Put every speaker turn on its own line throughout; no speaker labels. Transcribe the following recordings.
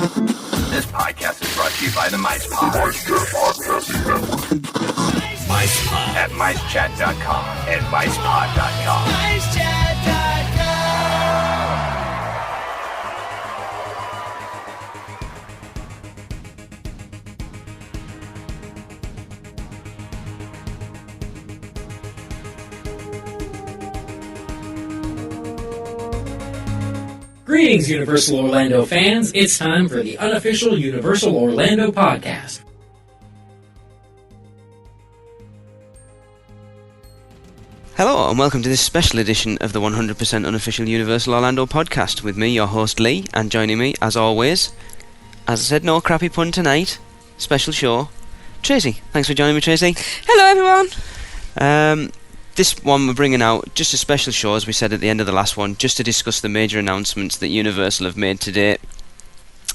This podcast is brought to you by the Mice Pod. Mice Pod. At micechat.com and micepod.com. Micechat.com.
Greetings, Universal Orlando fans. It's time for the unofficial Universal Orlando podcast.
Hello and welcome to this special edition of the 100% unofficial Universal Orlando podcast with me, your host Lee, and joining me, as always, as I said, no crappy pun tonight, special show, Tracy. Thanks for joining me, Tracy.
Hello everyone.
This one we're bringing out just a special show, as we said at the end of the last one, just to discuss the major announcements that Universal have made today.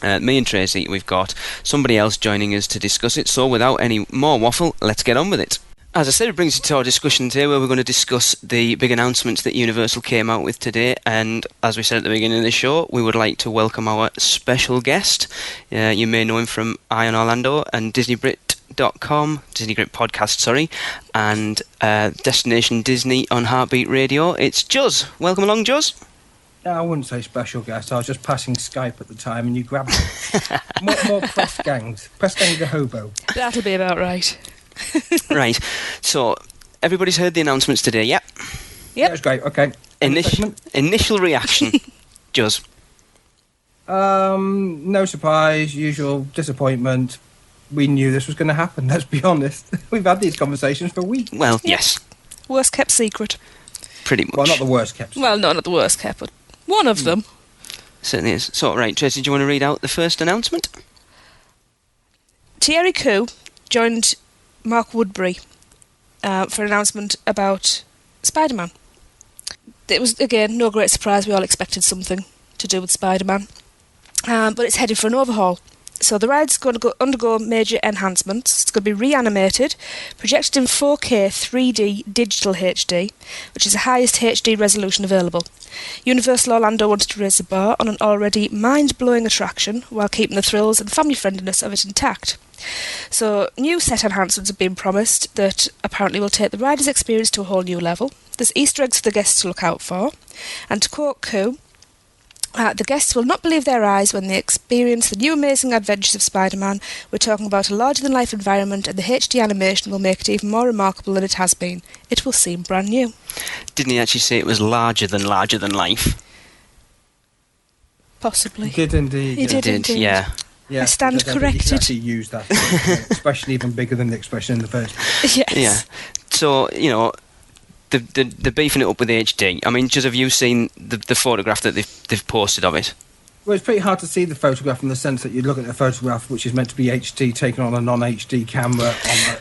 Me and Tracy, we've got somebody else joining us to discuss it, so without any more waffle, let's get on with it. As I said, it brings us to our discussion today, where we're going to discuss the big announcements that Universal came out with today, and as we said at the beginning of the show, we would like to welcome our special guest. You may know him from Eye on Orlando and DisneyBrit.com, Disney Grit Podcast, sorry, and Destination Disney on Heartbeat Radio. It's Juz. Welcome along, Juz.
I wouldn't say special guest. I was just passing Skype at the time and you grabbed it. more press gangs. Press gang the hobo.
That'll be about right.
Right. So, everybody's heard the announcements today, yeah?
Yeah, it was great. Okay.
Initial reaction, Juz.
No surprise. Usual disappointment. We knew this was going to happen, let's be honest. We've had these conversations for weeks.
Well, yes.
Worst kept secret.
Pretty much.
Well, not the worst kept.
Well, no, not the worst kept, but one of them.
Certainly is. So, right, Tracy, do you want to read out the first announcement?
Thierry Koo joined Mark Woodbury for an announcement about Spiderman. It was, again, no great surprise. We all expected something to do with Spiderman. But it's headed for an overhaul. So the ride's going to undergo major enhancements. It's going to be reanimated, projected in 4K 3D digital HD, which is the highest HD resolution available. Universal Orlando wanted to raise the bar on an already mind-blowing attraction while keeping the thrills and family-friendliness of it intact. So new set enhancements have been promised that apparently will take the rider's experience to a whole new level. There's Easter eggs for the guests to look out for. And to quote Koo, the guests will not believe their eyes when they experience the new amazing adventures of Spider-Man. We're talking about a larger-than-life environment, and the HD animation will make it even more remarkable than it has been. It will seem brand new.
Didn't he actually say it was larger than life?
Possibly.
He did indeed.
He did indeed.
Yeah.
I stand corrected.
You can actually use that expression even bigger than the expression in the first place.
Yes.
Yeah. So, you know, they're beefing it up with HD. I mean, just have you seen the photograph that they've posted of it?
Well, it's pretty hard to see the photograph in the sense that you look at the photograph, which is meant to be HD, taken on a non-HD camera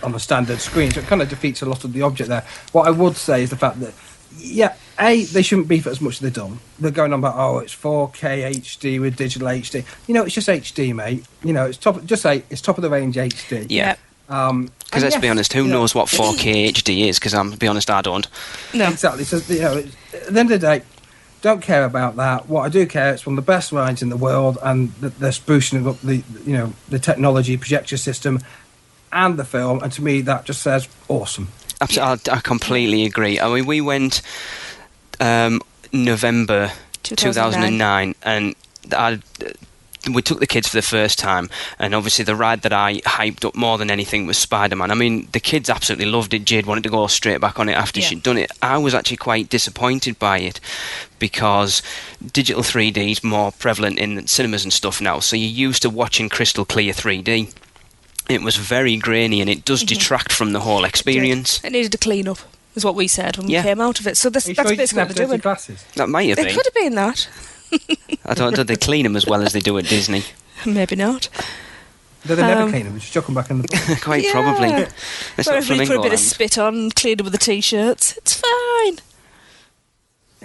on a standard screen. So it kind of defeats a lot of the object there. What I would say is the fact that, yeah, they shouldn't beef it as much as they've done. They're going on about, it's 4K HD with digital HD. You know, it's just HD, mate. You know, it's top of the range HD.
Yeah. Because let's be honest, who knows what 4K HD is? Because to be honest, I don't.
No.
Exactly. So, you know, at the end of the day, don't care about that. What I do care, it's one of the best rides in the world, and they're sprucing up the technology, projector system, and the film. And to me, that just says awesome.
Absolutely, I completely agree. I mean, we went November 2009, and we took the kids for the first time, and obviously the ride that I hyped up more than anything was Spider-Man. I mean, the kids absolutely loved it. Jade wanted to go straight back on it after she'd done it. I was actually quite disappointed by it because digital 3D is more prevalent in cinemas and stuff now, so you're used to watching crystal clear 3D. It was very grainy, and it does detract from the whole experience.
It needed a clean up, is what we said when we came out of it. So that's basically what they're doing.
Glasses?
That might have been.
It could have been that.
I don't know, they clean them as well as they do at Disney.
Maybe not.
Do they never clean them? We just chuck them back in the box.
Quite probably. It's
Or
not
if we put a
Flamingo
bit of
Land.
spit on, clean it with the t-shirts, it's fine.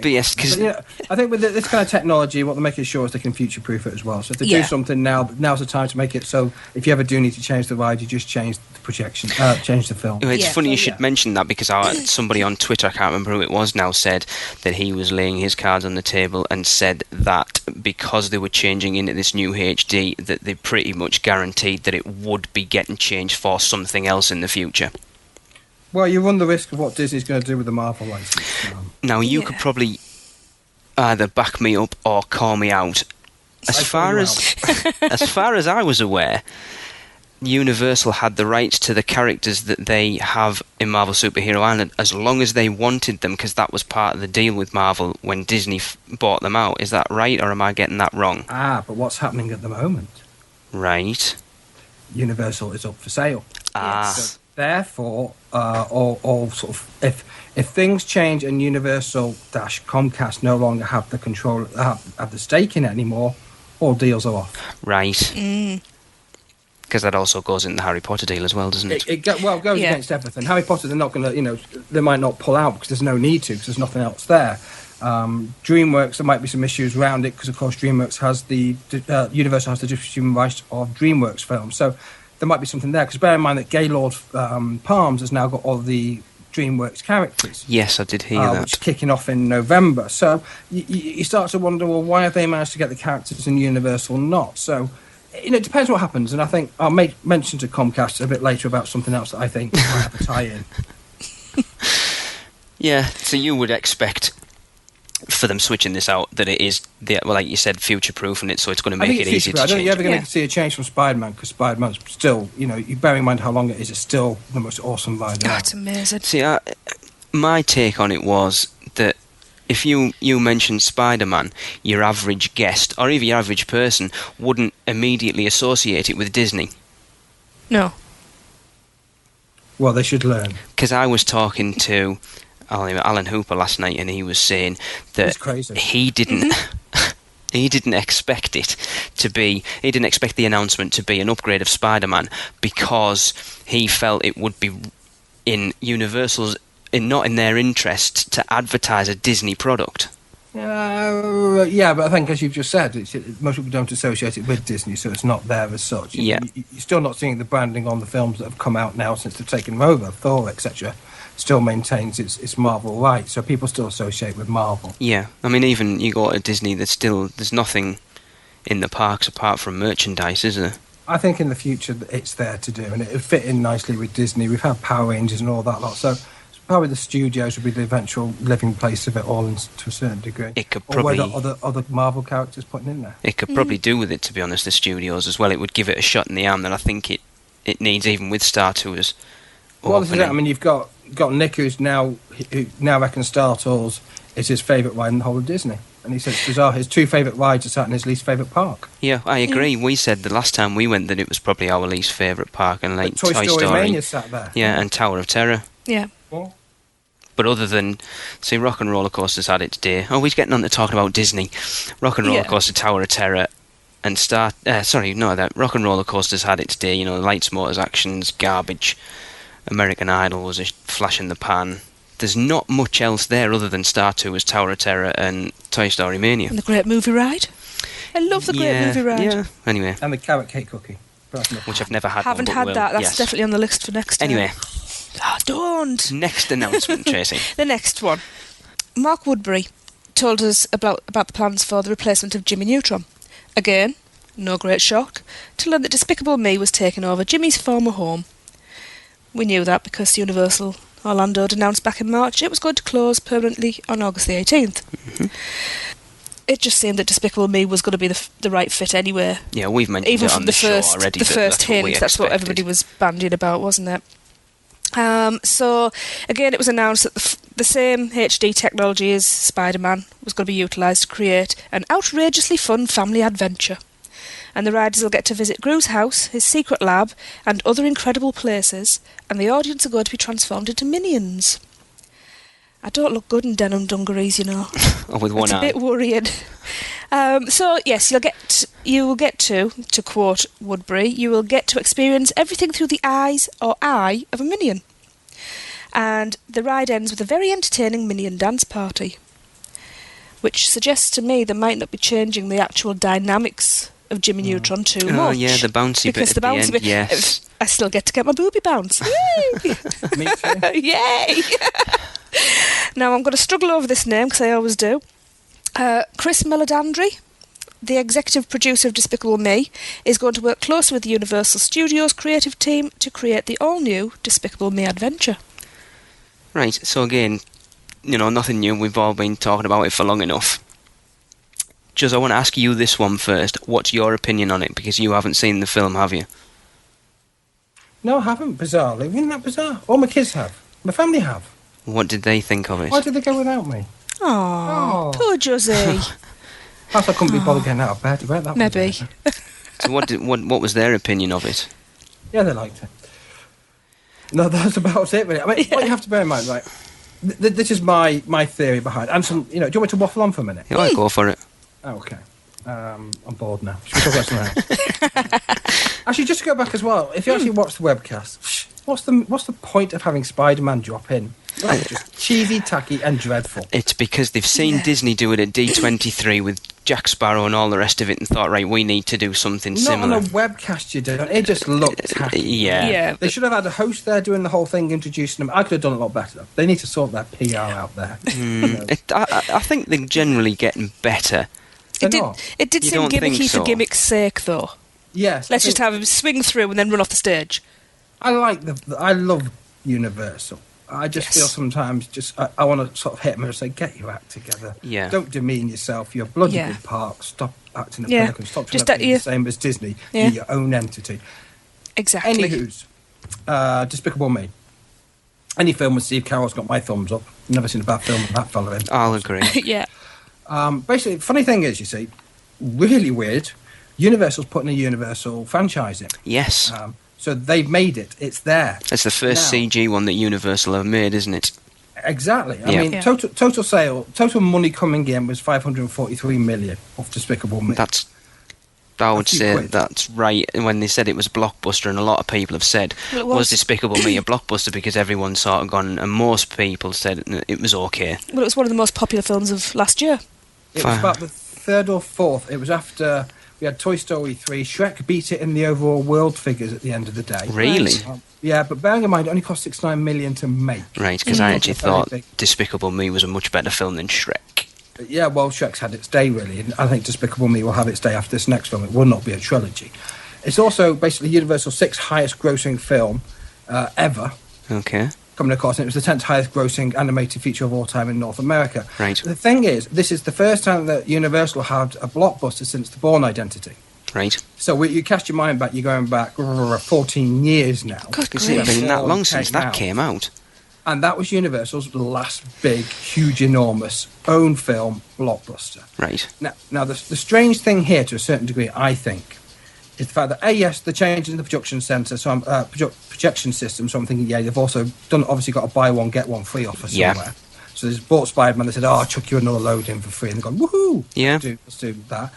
But yes, because
I think with this kind of technology, what they're making sure is they can future-proof it as well. So if they do something now's the time to make it so if you ever do need to change the ride, you just change the projection, change the film.
It's funny you should mention that, because somebody on Twitter, I can't remember who it was now, said that he was laying his cards on the table and said that because they were changing into this new HD, that they pretty much guaranteed that it would be getting changed for something else in the future.
Well, you run the risk of what Disney's going to do with the Marvel license.
Now, you could probably either back me up or call me out. As far as I was aware, Universal had the rights to the characters that they have in Marvel Superhero Island as long as they wanted them, because that was part of the deal with Marvel when Disney bought them out. Is that right, or am I getting that wrong?
But what's happening at the moment?
Right.
Universal is up for sale.
Yes.
So therefore, all sort of if things change and Universal-Comcast no longer have the control, have the stake in it anymore, all deals are off.
Right. Because that also goes in the Harry Potter deal as well, doesn't it?
It goes against everything. Harry Potter, they're not going to, they might not pull out because there's no need to, because there's nothing else there. DreamWorks, there might be some issues around it, because of course DreamWorks has Universal has the distribution rights of DreamWorks films. So there might be something there, because bear in mind that Gaylord Palms has now got all the DreamWorks characters.
Yes, I did hear that.
Which is kicking off in November. So you start to wonder, well, why have they managed to get the characters and Universal not? So it depends what happens, and I think I'll make mention to Comcast a bit later about something else that I think might have a tie-in.
Yeah, so you would expect for them switching this out that it is, like you said, future-proofing it, so it's going to make it easy to change.
I don't think you're ever going to see a change from Spiderman, because Spiderman's still, you bear in mind how long it is, it's still the most awesome ride.
That's amazing.
See, my take on it was that if you mention Spider-Man, your average guest, or even your average person, wouldn't immediately associate it with Disney.
No.
Well, they should learn.
Because I was talking to Alan Hooper last night, and he was saying that he didn't he didn't expect it to be. He didn't expect the announcement to be an upgrade of Spider-Man, because he felt it would be in Universal's, not in their interest to advertise a Disney product.
Yeah, but I think, as you've just said, most people don't associate it with Disney, so it's not there as such. You're still not seeing the branding on the films that have come out now since they've taken them over. Thor, etc., still maintains its Marvel right, so people still associate with Marvel. Yeah,
I mean, even you go to Disney, there's nothing in the parks apart from merchandise, is there?
I think in the future it's there to do, and it would fit in nicely with Disney. We've had Power Rangers and all that lot, so probably the studios would be the eventual living place of it all, to a certain degree.
It could probably,
or were other Marvel characters putting in there.
It could probably do with it, to be honest, the studios as well. It would give it a shot in the arm that I think it needs, even with Star Tours.
Well, this is it. I mean, you've got Nick, who now reckons Star Tours is his favourite ride in the whole of Disney. And he says it's bizarre, his two favourite rides are sat in his least favourite park.
Yeah, I agree. We said the last time we went that it was probably our least favourite park, and like
Toy Story Mania sat there.
Yeah, and Tower of Terror.
Yeah.
Well,
but other than, see, Rock and Roller Coaster's had its day. Oh, he's getting on to talking about Disney. Rock and Roller Coaster, Tower of Terror, and that Rock and Roller Coaster's had its day. Lights, Motors, Actions, garbage. American Idol was a flash in the pan. There's not much else there other than Star Tours, Tower of Terror, and Toy Story Mania.
And the Great Movie Ride. I love the Great Movie Ride.
Yeah, anyway.
And the carrot cake cookie.
Which I've never had.
Haven't had that. That's definitely on the list for next time.
Anyway.
Don't.
Next announcement, Tracy.
The next one. Mark Woodbury told us about the plans for the replacement of Jimmy Neutron. Again, no great shock to learn that Despicable Me was taking over Jimmy's former home. We knew that because Universal Orlando had announced back in March it was going to close permanently on August the 18th. Mm-hmm. It just seemed that Despicable Me was going to be the right fit anyway.
Yeah, we've mentioned
even
it
from
on the show already.
The first hint, that's what everybody was bandying about, wasn't it? So, again, it was announced that the same HD technology as Spider-Man was going to be utilised to create an outrageously fun family adventure. And the riders will get to visit Gru's house, his secret lab, and other incredible places, and the audience are going to be transformed into minions. I don't look good in denim dungarees,
Or with one eye.
It's a bit worrying. So, yes, you will get to quote Woodbury, you will get to experience everything through the eyes or eye of a minion. And the ride ends with a very entertaining minion dance party. which suggests to me they might not be changing the actual dynamics of Jimmy Neutron too much.
Oh yeah, the bouncy
because
bit at the end.
bit,
Yes.
I still get to get my booby bounce. Yay!
Me too.
Yay! Now I'm going to struggle over this name because I always do. Chris Meledandri, the executive producer of Despicable Me, is going to work closely with the Universal Studios creative team to create the all-new Despicable Me adventure.
Right, so again, nothing new. We've all been talking about it for long enough. Juz, I want to ask you this one first. What's your opinion on it? Because you haven't seen the film, have you?
No, I haven't, bizarrely. Isn't that bizarre? All my kids have. My family have.
What did they think of it?
Why did they go without me?
Oh, poor Josie.
Perhaps I couldn't be bothered getting out of bed. That
Maybe.
So what was their opinion of it?
Yeah, they liked it. No, that's about it, really. I mean, what you have to bear in mind, right, this is my theory behind it. And some, do you want me to waffle on for a minute?
Yeah, I'll go for it.
Oh, okay. I'm bored now. Should we talk about something else? Actually, just to go back as well, if you actually watch the webcast, what's the point of having Spider-Man drop in? Like, just cheesy, tacky, and dreadful.
It's because they've seen Disney do it at D23 with Jack Sparrow and all the rest of it and thought, right, we need to do something similar.
Not on a webcast, you don't. It just looked tacky.
Yeah.
They should have had a host there doing the whole thing, introducing them. I could have done it a lot better. They need to sort their PR out there.
I think they're generally getting better.
They're not.
It did
You
seem
don't think
gimmicky
so?
for gimmick's sake, though.
Yes.
Let's just have him swing through and then run off the stage.
I love Universal. I just feel sometimes I want to sort of hit them and say, get your act together.
Yeah.
Don't demean yourself. You're a bloody good park. Stop acting a pelican. Stop trying
Just
to be the same as Disney.
Yeah.
You're your own entity.
Exactly.
Anywho's, Despicable Me. Any film with Steve Carell's got my thumbs up. Never seen a bad film with that fella in.
I'll agree.
Yeah.
Basically, the funny thing is, you see, really weird, Universal's putting a Universal franchise in.
Yes.
So they've made it. It's there.
It's the first
now.
CG one that Universal have made, isn't it?
Exactly. I
Yeah.
mean, total money coming in was 543 million off Despicable Me.
I would
few
say
quid.
that's right. When they said it was a blockbuster, and a lot of people have said,
Well, it
was
was.
Despicable Me a blockbuster? Because everyone's sort of gone, and most people said it was okay.
Well, it was one of the most popular films of last year.
It was about the third or fourth. It was after we had Toy Story 3. Shrek beat it in the overall world figures at the end of the day.
Really?
Yeah, but bearing in mind, it only cost 69 million to make.
Right, because I actually
Very
thought
big.
Despicable Me was a much better film than Shrek.
Yeah, well, Shrek's had its day, really. And I think Despicable Me will have its day after this next film. It will not be a trilogy. It's also basically Universal's sixth highest grossing film ever.
Okay.
Coming across, and it was the 10th highest grossing animated feature of all time in North America.
Right.
The thing is, this is the first time that Universal had a blockbuster since The Bourne Identity.
Right.
So you cast your mind back, you're going back 14 years now.
Good
It's been
grief.
that long
Bourne
since that came out.
And that was Universal's last big, huge, enormous own film blockbuster.
Right.
Now the strange thing here, to a certain degree, I think, is the fact that yes, the change in the projection centre, so projection system. So I'm thinking, they've also obviously got a buy one get one free offer somewhere.
Yeah.
So there's bought Spiderman. They said, "I'll chuck you another load in for free," and they've gone, "Woohoo!"
Yeah.
Let's do that.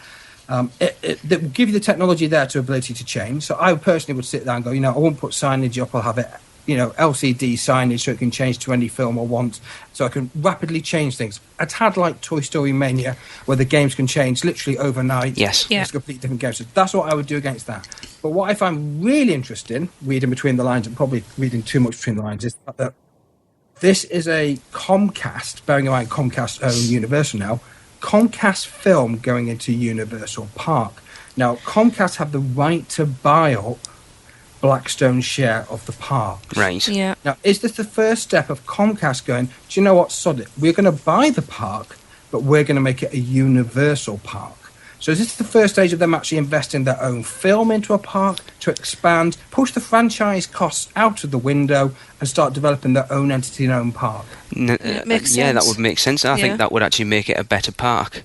It will give you the technology there to ability to change. So I personally would sit there and go, I won't put signage up. I'll have it, LCD signage so it can change to any film I want. So I can rapidly change things. A tad like Toy Story Mania, where the games can change literally overnight.
Yes.
Yeah.
It's a completely different game. So that's what I would do against that. But what I find really interesting, reading between the lines and probably reading too much between the lines, is that this is a Comcast, bearing in mind Comcast own Universal now, Comcast film going into Universal Park. Now, Comcast have the right to buy up Blackstone's share of the parks.
Right.
Yeah.
Now, is this the first step of Comcast going, do you know what, sod it, we're going to buy the park, but we're going to make it a Universal Park? So is this the first stage of them actually investing their own film into a park to expand, push the franchise costs out of the window and start developing their own entity and own park?
It makes
Yeah, that
sense.
would make sense. I
Yeah.
think that would actually make it a better park.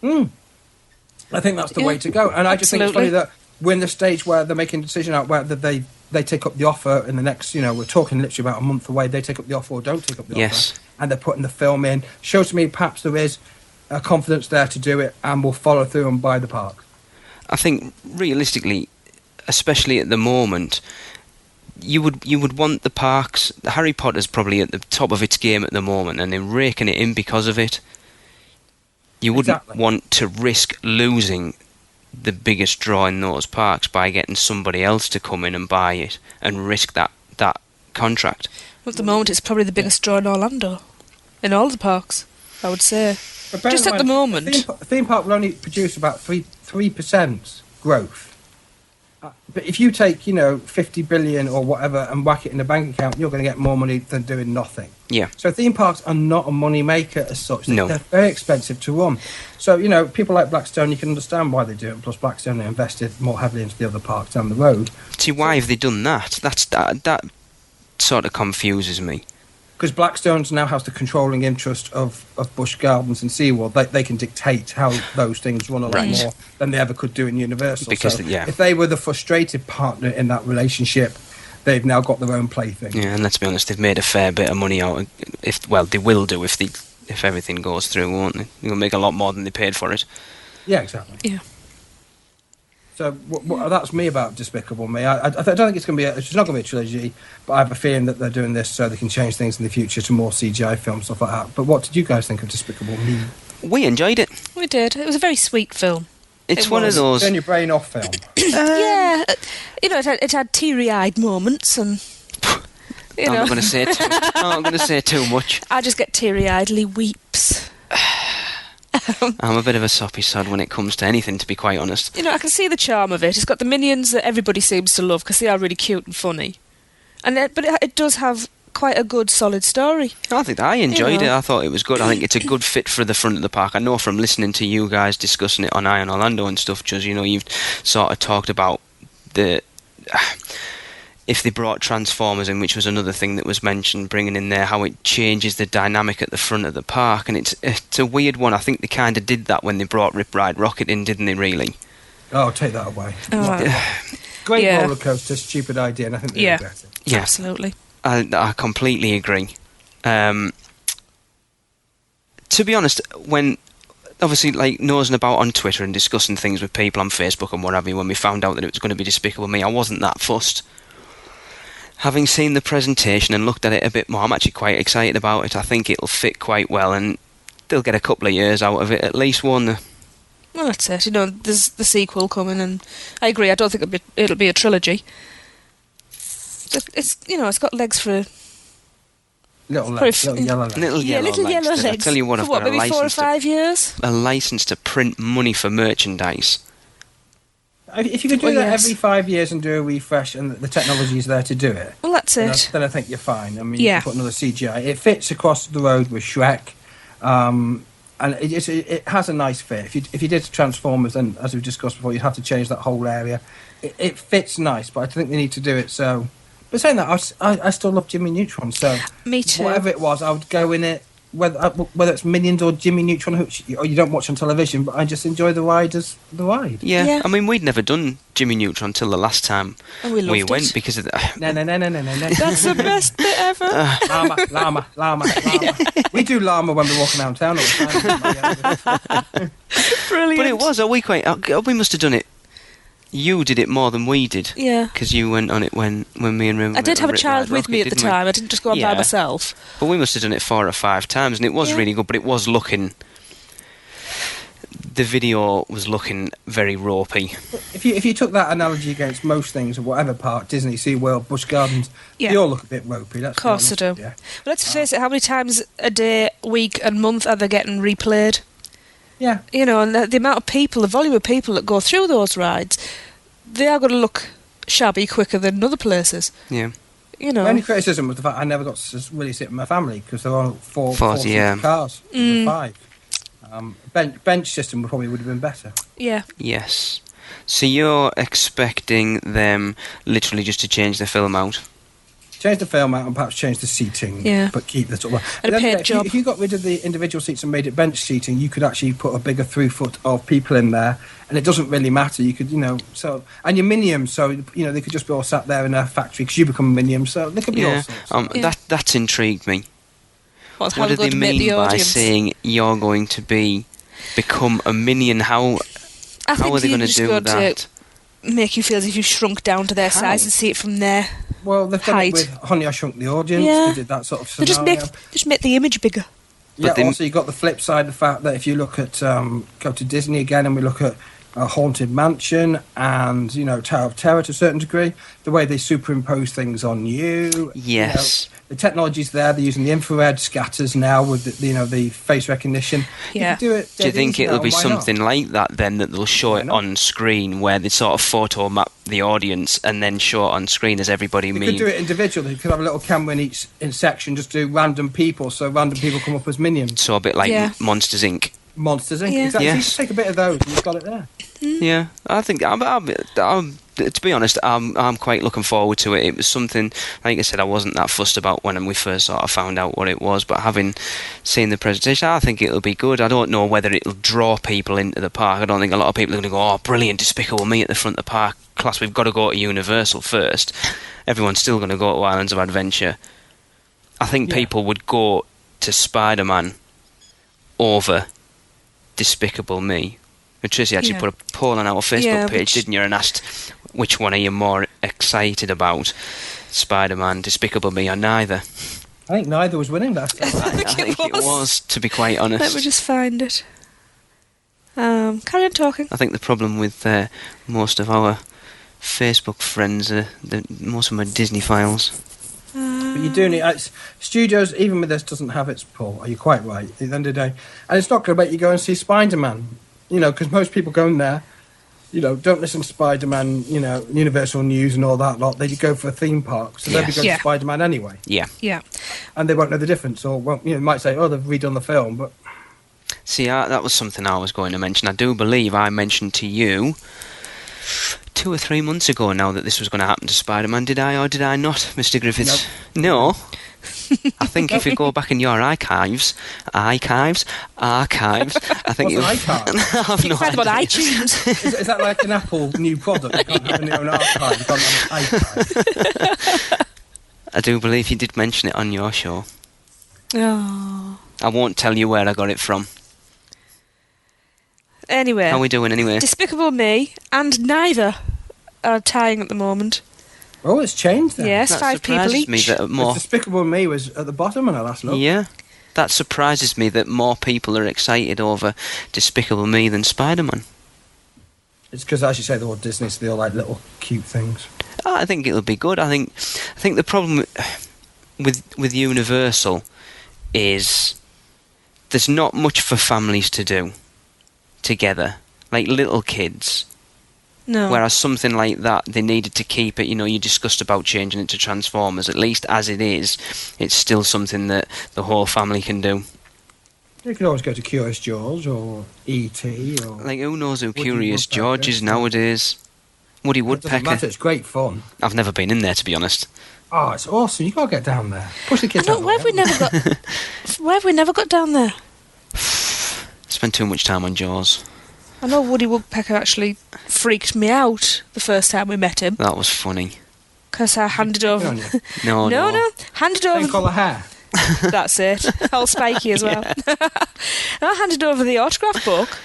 I think that's the way to go. And I just think it's funny
absolutely.
that we're in the stage where they're making a decision out where they take up the offer in the next, we're talking literally about a month away, they take up the offer or don't take up the
Yes.
offer. And they're putting the film in. Shows to me perhaps there is a confidence there to do it and will follow through and buy the park.
I think realistically, especially at the moment, you would want the parks. Harry Potter's probably at the top of its game at the moment, and they're raking it in because of it. You wouldn't
Exactly.
want to risk losing the biggest draw in those parks by getting somebody else to come in and buy it and risk that contract.
At the moment, it's probably the biggest draw in Orlando. In all the parks, I would say.
But bear
Just
in
at the
mind,
moment.
a theme park will only produce about 3% growth. But if you take, 50 billion or whatever and whack it in a bank account, you're going to get more money than doing nothing.
Yeah.
So theme parks are not a money maker as such.
No.
They're very expensive to run. So, people like Blackstone, you can understand why they do it. Plus, Blackstone invested more heavily into the other parks down the road.
See, why have they done that? That sort of confuses me.
Because Blackstone's now has the controlling interest of Busch Gardens and SeaWorld. They can dictate how those things run a lot more than they ever could do in Universal.
Because,
if they were the frustrated partner in that relationship, they've now got their own plaything.
Yeah, and let's be honest, they've made a fair bit of money out of they will do if everything goes through, won't they? They'll make a lot more than they paid for it.
Yeah, exactly.
Yeah.
So that's me about Despicable Me. I don't think it's going to be. It's not going to be a trilogy, but I have a feeling that they're doing this so they can change things in the future to more CGI films, stuff like that. But what did you guys think of Despicable Me?
We enjoyed it.
We did. It was a very sweet film.
It's one of those.
Turn your brain off film.
Yeah. It had teary-eyed moments and...
I'm not going to say too. I'm going to say too much.
I just get teary-eyedly weeps.
I'm a bit of a soppy sod when it comes to anything, to be quite honest.
I can see the charm of it. It's got the minions that everybody seems to love because they are really cute and funny. But it does have quite a good, solid story.
I think I enjoyed it. I thought it was good. I think it's a good fit for the front of the park. I know from listening to you guys discussing it on Iron Orlando and stuff, Juz, you've sort of talked about if they brought Transformers in, which was another thing that was mentioned, bringing in there how it changes the dynamic at the front of the park, and it's a weird one. I think they kind of did that when they brought Rip Ride Rocket in, didn't they, really?
Oh, take that away. Great roller coaster, stupid idea, and I think they regret it.
Yeah,
absolutely.
I completely agree. To be honest, when obviously nosing about on Twitter and discussing things with people on Facebook and what have you, when we found out that it was going to be Despicable Me, I wasn't that fussed. Having seen the presentation and looked at it a bit more, I'm actually quite excited about it. I think it'll fit quite well, and they'll get a couple of years out of it, at least one.
Well, that's it. There's the sequel coming, and I agree. I don't think it'll be a trilogy. It's got legs for
little yellow legs.
Little yellow legs. I tell you what, I've got
maybe 4 or 5 years.
A license to print money for merchandise.
If you could do that every 5 years and do a refresh, and the technology is there to do it,
well, that's it.
Then I think you're fine. I mean, you can put another CGI. It fits across the road with Shrek, and it has a nice fit. If you did Transformers, then as we've discussed before, you'd have to change that whole area. It fits nice, but I think they need to do it so. But saying that, I still love Jimmy Neutron. So
me too.
Whatever it was, I would go in it. Whether it's Minions or Jimmy Neutron, which you don't watch on television, but I just enjoy the ride as the ride.
Yeah. I mean, we'd never done Jimmy Neutron till the last time we went because of the...
No.
That's the best bit ever.
Llama. We do llama when we're walking around town all the time.
Brilliant.
But it was, we must have done it. You did it more than we did.
Yeah.
Because you went on it when me and Rim...
I did have a child with me at the time. I didn't just go on by myself.
But we must have done it 4 or 5 times, and it was really good, but it was looking... The video was looking very ropey.
If you took that analogy against most things, at whatever park, Disney, SeaWorld, Busch Gardens, they all look a bit ropey. Of
course they do. Yeah. But let's face it, how many times a day, week and month are they getting replayed?
Yeah.
And the amount of people, the volume of people that go through those rides, they are going to look shabby quicker than other places.
Yeah.
My only criticism was the fact I never got to really sit with my family because there were four cars. 5. Bench system would have been better.
Yeah.
Yes. So you're expecting them literally just to change the film out?
Change the film out and perhaps change the seating, but keep the sort of...
And a paid job.
If you got rid of the individual seats and made it bench seating, you could actually put a bigger throughput of people in there, and it doesn't really matter. You could, and your minions, so they could just be all sat there in a factory because you become a minion, so they could be all sorts.
That's intrigued me.
What
do they mean by saying you're going to become a minion? How are they going to do that?
To make you feel as if you shrunk down to their size and see it from their
Well, they've done
height.
it with Honey, I Shrunk the Audience. They did that sort of scenario.
They just make the image bigger.
Yeah, also you've got the flip side, the fact that if you look at, go to Disney again and we look at Haunted Mansion and, Tower of Terror to a certain degree, the way they superimpose things on you.
Yes.
The technology's there. They're using the infrared scatters now with the face recognition.
Yeah.
You could do it.
Do you think it'll be
why
something
not?
like that then, that they'll show it on screen, where they sort of photo map the audience and then show it on screen as everybody
You
meets?
could do it individually. You could have a little camera in each section, just do random people, so random people come up as minions.
So a bit like
Yeah.
Monsters Inc.
Monsters Inc.
Yeah.
Exactly.
Yes.
So you just take a bit of those and you've got it there.
Yeah, I think I'm to be honest, I'm quite looking forward to it. It was something, like I said, I wasn't that fussed about when we first sort of found out what it was, but having seen the presentation, I think it'll be good. I don't know whether it'll draw people into the park. I don't think a lot of people are going to go, oh, brilliant, Despicable Me at the front of the park. Class, we've got to go to Universal first. Everyone's still going to go to Islands of Adventure. I think people would go to Spider-Man over Despicable Me. And Tracy actually put a poll on our Facebook page, didn't you, and asked which one are you more excited about, Spider-Man, Despicable Me, or neither?
I think neither was winning last time.
I think it was, to be quite honest.
Let me just find it. Carry on talking.
I think the problem with most of our Facebook friends are most of them are Disney files.
But you do need... studios, even with this, doesn't have its pull. Are you quite right? At the end of the day. And it's not going to make you go and see Spider-Man. Because most people go in there, don't listen to Spider-Man, Universal News and all that lot. They go for a theme park, so they'll be going to Spider-Man anyway.
Yeah.
Yeah.
And they won't know the difference, or might say, oh, they've redone the film, but...
See, that was something I was going to mention. I do believe I mentioned to you 2 or 3 months ago now that this was going to happen to Spider-Man. Did I or did I not, Mr. Griffiths? No. I think if you go back in your archives, I think
What's an archive?
I've no
Find them on
idea.
iTunes.
Is that like an Apple new product? You can't have your own archive. You can't have an archive.
I do believe you did mention it on your show.
Oh.
I won't tell you where I got it from.
Anyway.
How are we doing anyway?
Despicable Me and neither are tying at the moment.
Oh, it's changed then.
Yes,
That
5 people
surprises
each.
me that more.
Despicable Me was at the bottom when I last looked.
Yeah, that surprises me that more people are excited over Despicable Me than Spider-Man.
It's because, as you say, they're all Disney, so they all like little cute things.
I think it'll be good. I think the problem with Universal is there's not much for families to do together, like little kids.
No.
Whereas something like that, they needed to keep it. You discussed about changing it to Transformers. At least as it is, it's still something that the whole family can do.
You can always go to Curious George or E.T. or...
Like, who knows who
Woody
Curious
Woodpecker.
George is nowadays? Woody
It doesn't
Woodpecker.
matter, it's great fun.
I've never been in there, to be honest.
Oh, it's awesome. You got to get down there. Push the kids out.
Why have we never got down there?
Spent too much time on Jaws.
I know Woody Woodpecker actually freaked me out the first time we met him
That was funny.
because I handed over.
on you.
No.
Handed
Same
over.
colour hair.
That's it. All spiky as well. I handed over the autograph book,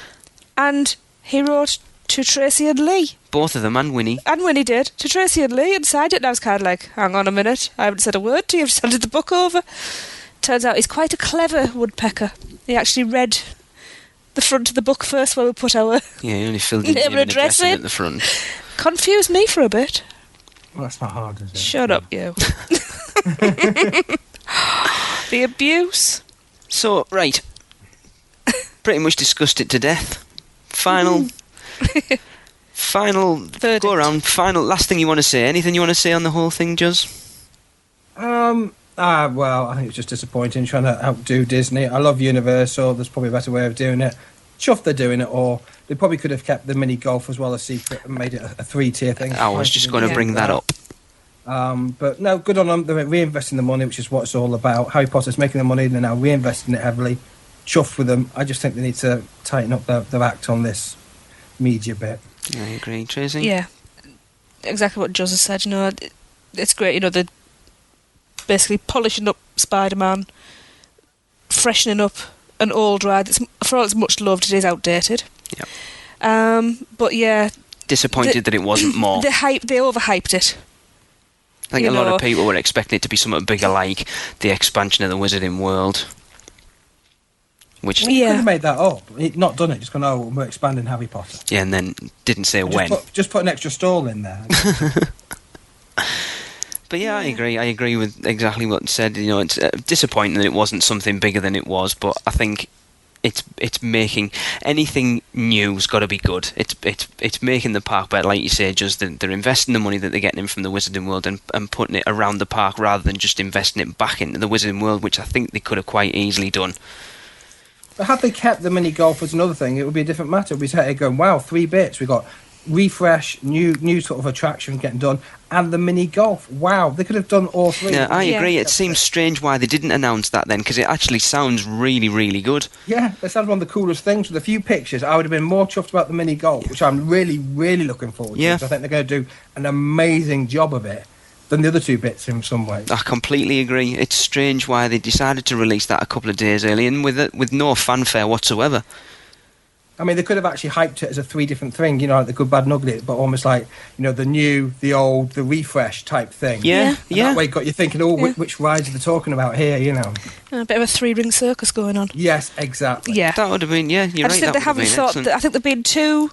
and he wrote to Tracy and Lee.
Both of them, and Winnie.
And when he did, to Tracy and Lee, and signed it, and I was kind of like, hang on a minute, I haven't said a word to you, I've just handed the book over. Turns out he's quite a clever woodpecker. He actually read the front of the book first where we put our...
Yeah, he only filled in
Name
name
and
and address
address
in
in.
at the front.
Confused me for a bit.
Well, that's not hard, is it?
Shut up, you. The abuse.
So, right. Pretty much discussed it to death. Final
Verdict.
go around. Final last thing you want to say. Anything you want to say on the whole thing, Juz?
Well, I think it's just disappointing trying to outdo Disney. I love Universal. There's probably a better way of doing it. Chuff they're doing it, or they probably could have kept the mini golf as well a secret and made it a 3-tier thing.
I was just going to bring that up.
But no, good on them. They're reinvesting the money, which is what it's all about. Harry Potter's making the money, they're now reinvesting it heavily. Chuffed with them. I just think they need to tighten up their act on this media bit.
I agree, Tracy.
Yeah. Exactly what Juz has said, it's great, they're basically polishing up Spider-Man, freshening up an old ride that's, for all it's much loved, it is outdated.
Yep.
But yeah,
Disappointed that it wasn't more.
they overhyped it.
I think a lot of people were expecting it to be something bigger, like the expansion of the Wizarding World. which
You could have made that up. Not done it. Just gone, oh, we're expanding Harry Potter.
yeah, and then didn't say when.
Just put an extra stall in there.
But yeah, I agree with exactly what you said. You know, it's disappointing that it wasn't something bigger than it was, but I think it's making anything new's got to be good. It's making the park better, like you say, just they're investing the money that they're getting in from the Wizarding World and putting it around the park rather than just investing it back into the Wizarding World, which I think they could have quite easily done.
But had they kept the mini golf as another thing, it would be a different matter. We'd say, going, wow, 3 bits. We got refresh, new sort of attraction getting done, and the mini golf. Wow, they could have done all 3.
Yeah, I agree. It seems strange why they didn't announce that then, because it actually sounds really, really good.
Yeah, that sounds one of the coolest things. With a few pictures, I would have been more chuffed about the mini golf, which I'm really, really looking forward to.
Yeah.
'Cause I think they're going to do an amazing job of it than the other 2 bits in some ways.
I completely agree. It's strange why they decided to release that a couple of days early and with no fanfare whatsoever.
I mean, they could have actually hyped it as a 3 different thing, you know, like the good, bad and ugly, but almost like, you know, the new, the old, the refresh type thing.
Yeah.
And that way got you thinking, which rides are they talking about here, you know?
A bit of a 3-ring circus going on.
Yes, exactly.
Yeah.
That would have been, yeah, you're
I just
right.
think they haven't thought. I think they've been too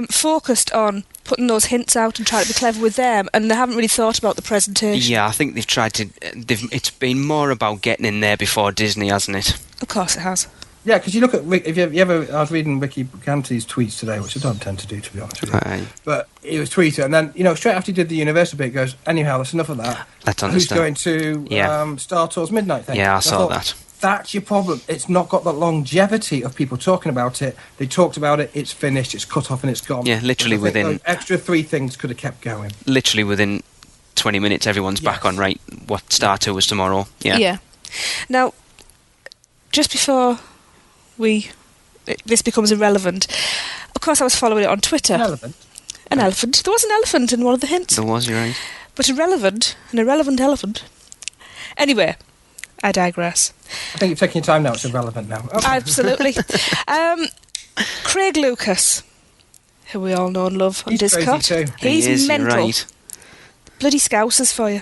focused on putting those hints out and trying to be clever with them, and they haven't really thought about the presentation.
Yeah, I think they've tried to. It's been more about getting in there before Disney, hasn't it?
Of course it has.
Yeah, because you look at if you ever, I was reading Ricky Canty's tweets today, which I don't tend to do, to be honest with you.
Aye.
But he was tweeting, and then, you know, straight after he did the Universal bit, he goes, anyhow, that's enough of that.
Let's
Who's
understand.
going to Star Tours Midnight thing?
Yeah, I
So
saw
thought,
that.
That's your problem. It's not got that longevity of people talking about it. They talked about it, it's finished, it's cut off, and it's gone.
Yeah, literally
I think
within-
those extra 3 things could have kept going.
Literally within 20 minutes, everyone's back
Yes.
on, right, what Star Tour was tomorrow. Yeah.
Now, just before this becomes irrelevant, of course I was following it on Twitter.
Relevant.
An elephant. There was an elephant in one of the hints.
There was, you're right.
But an irrelevant elephant. Anyway, I digress.
I think you're taking your time now, it's irrelevant now. Okay.
Absolutely. Craig Lucas, who we all know and love on
He's crazy
Discot.
too.
He's
He is, you're
mental.
right.
Bloody Scousers for you.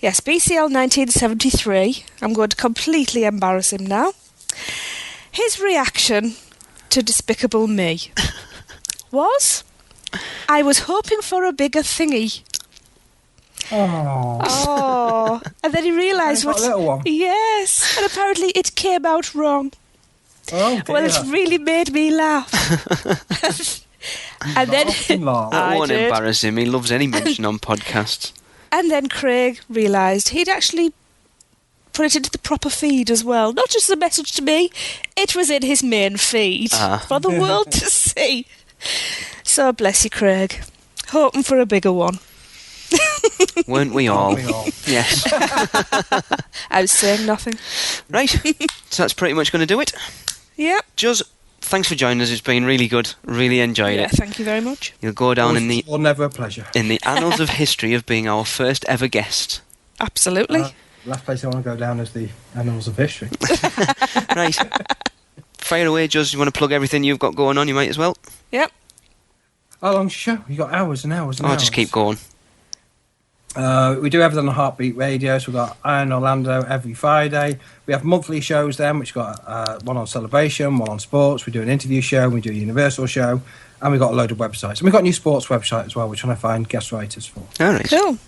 Yes, BCL 1973. I'm going to completely embarrass him now. His reaction to Despicable Me was, I was hoping for a bigger thingy. Oh. And then he realised
Got a little one.
Yes. And apparently it came out wrong.
Oh,
Well, it's
dear.
really made me laugh. and then
Laugh.
I won't
did.
embarrass him. He loves any mention on podcasts.
And then Craig realised he'd actually put it into the proper feed as well. Not just a message to me, it was in his main feed for the world to see. So bless you, Craig. Hoping for a bigger one.
Weren't we all?
We all.
Yes.
I was saying nothing.
Right. So that's pretty much going to do it.
Yep.
Juz, thanks for joining us. It's been really good. Really enjoyed
Yeah,
it.
thank you very much.
You'll go down in the
Or never a pleasure.
annals of history of being our first ever guest.
Absolutely.
Last place I want to go down is the annals of history.
Right. Fire away, Juz. You want to plug everything you've got going on? You might as well.
Yep.
How long's the show? You got hours and hours and
Oh,
hours.
just keep going.
We do everything on Heartbeat Radio, so we've got Iron Orlando every Friday. We have monthly shows then, which got one on Celebration, one on sports. We do an interview show, we do a Universal show, and we've got a load of websites. And we've got a new sports website as well, we're trying to find guest writers for.
All right.
Cool.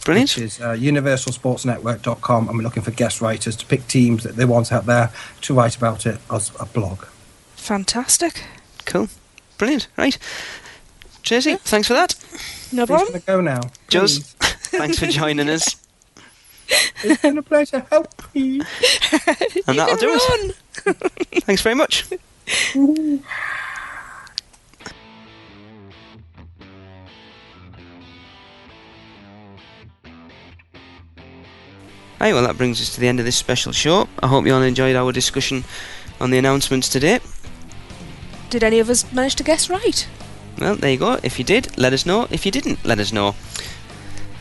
Brilliant.
Which is universalsportsnetwork.com, and we're looking for guest writers to pick teams that they want out there to write about it as a blog.
Fantastic.
Cool. Brilliant. Right. Tracy, thanks for that.
No
Who's
problem.
going to go now?
Juz,
Please.
thanks for joining us.
It's been a pleasure. Help me.
And that'll do it.
Run.
Thanks very much. Right, well, that brings us to the end of this special show. I hope you all enjoyed our discussion on the announcements today.
Did any of us manage to guess right?
Well, there you go. If you did, let us know. If you didn't, let us know.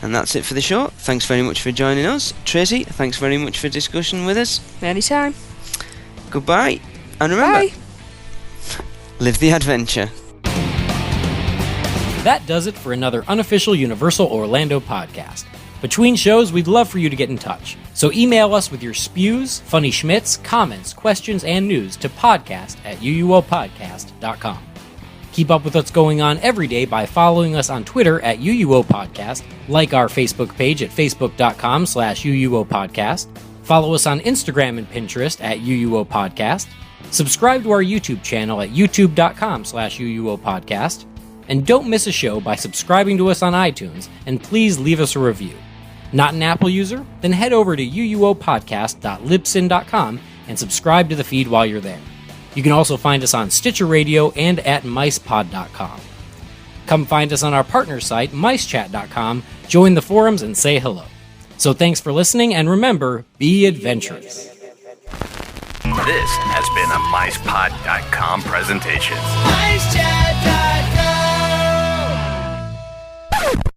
And that's it for the show. Thanks very much for joining us. Tracy, thanks very much for discussion with us.
Anytime.
Goodbye. And remember,
Bye.
live the adventure.
That does it for another unofficial Universal Orlando podcast.
Between shows, we'd love for you to get in touch. So email us with your spews, funny schmits, comments, questions, and news to podcast@uuopodcast.com. Keep up with what's going on every day by following us on Twitter at UUOPodcast, like our Facebook page at facebook.com/UUOPodcast, follow us on Instagram and Pinterest at UUOPodcast, subscribe to our YouTube channel at youtube.com/UUOPodcast, and don't miss a show by subscribing to us on iTunes, and please leave us a review. Not an Apple user? Then head over to uuopodcast.libsyn.com and subscribe to the feed while you're there. You can also find us on Stitcher Radio and at micepod.com. Come find us on our partner site, micechat.com, join the forums, and say hello. So thanks for listening, and remember, be adventurous.
This has been a micepod.com presentation.
Mice Chat.